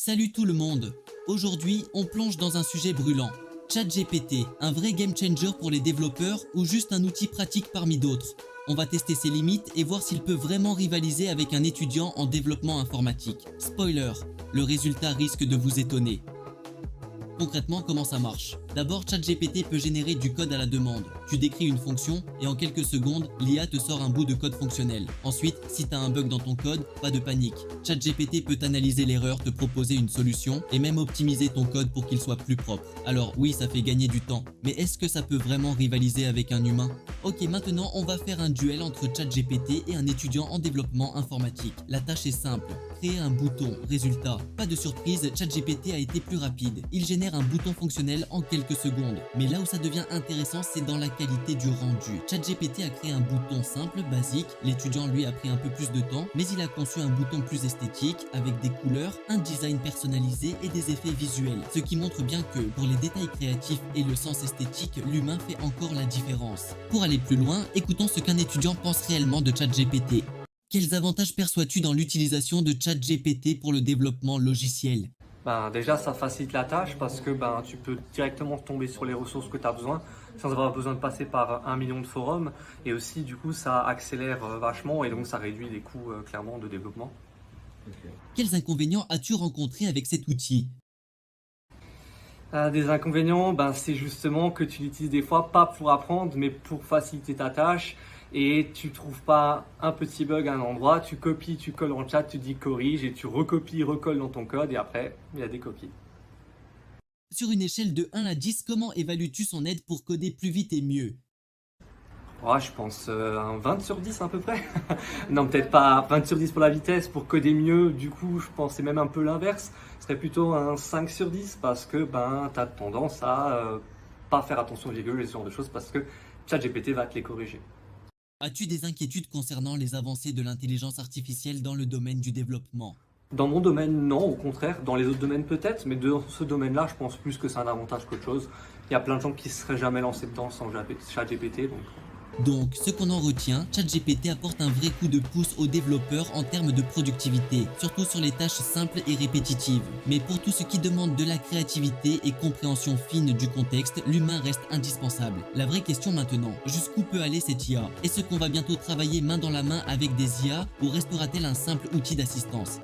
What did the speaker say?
Salut tout le monde. Aujourd'hui, on plonge dans un sujet brûlant. ChatGPT, un vrai game changer pour les développeurs ou juste un outil pratique parmi d'autres? On va tester ses limites et voir s'il peut vraiment rivaliser avec un étudiant en développement informatique. Spoiler, le résultat risque de vous étonner. Concrètement, comment ça marche? D'abord, ChatGPT peut générer du code à la demande. Tu décris une fonction et en quelques secondes, l'IA te sort un bout de code fonctionnel. Ensuite, si tu as un bug dans ton code, pas de panique. ChatGPT peut analyser l'erreur, te proposer une solution et même optimiser ton code pour qu'il soit plus propre. Alors oui, ça fait gagner du temps, mais est-ce que ça peut vraiment rivaliser avec un humain? Ok, maintenant on va faire un duel entre ChatGPT et un étudiant en développement informatique. La tâche est simple, créer un bouton. Résultat, pas de surprise, ChatGPT a été plus rapide. Il génère un bouton fonctionnel en quelques secondes. Mais là où ça devient intéressant, c'est dans la qualité du rendu. ChatGPT a créé un bouton simple, basique. L'étudiant lui a pris un peu plus de temps, mais il a conçu un bouton plus esthétique, avec des couleurs, un design personnalisé et des effets visuels. Ce qui montre bien que, pour les détails créatifs et le sens esthétique, l'humain fait encore la différence. Pour aller plus loin, écoutons ce qu'un étudiant pense réellement de ChatGPT. Quels avantages perçois-tu dans l'utilisation de ChatGPT pour le développement logiciel? Déjà, ça facilite la tâche parce que tu peux directement tomber sur les ressources que tu as besoin sans avoir besoin de passer par 1 million de forums. Et aussi, du coup, ça accélère vachement et donc ça réduit les coûts clairement de développement. Quels inconvénients as-tu rencontrés avec cet outil? Des inconvénients, c'est justement que tu l'utilises des fois pas pour apprendre, mais pour faciliter ta tâche. Et tu trouves pas un petit bug à un endroit, tu copies, tu colles en chat, tu dis corrige et tu recopies, recolles dans ton code et après, il y a des copies. Sur une échelle de 1 à 10, comment évalues-tu son aide pour coder plus vite et mieux? Ouais, je pense un 20 sur 10 à peu près. Non, peut-être pas 20 sur 10 pour la vitesse, pour coder mieux, du coup, je pensais même un peu l'inverse. Ce serait plutôt un 5 sur 10 parce que tu as tendance à pas faire attention aux virgules et ce genre de choses parce que ChatGPT va te les corriger. As-tu des inquiétudes concernant les avancées de l'intelligence artificielle dans le domaine du développement? Dans mon domaine, non, au contraire. Dans les autres domaines, peut-être, mais dans ce domaine-là, je pense plus que c'est un avantage qu'autre chose. Il y a plein de gens qui ne seraient jamais lancés dedans sans ChatGPT, donc. Donc, ce qu'on en retient, ChatGPT apporte un vrai coup de pouce aux développeurs en termes de productivité, surtout sur les tâches simples et répétitives. Mais pour tout ce qui demande de la créativité et compréhension fine du contexte, l'humain reste indispensable. La vraie question maintenant, jusqu'où peut aller cette IA? Est-ce qu'on va bientôt travailler main dans la main avec des IA ou restera-t-elle un simple outil d'assistance?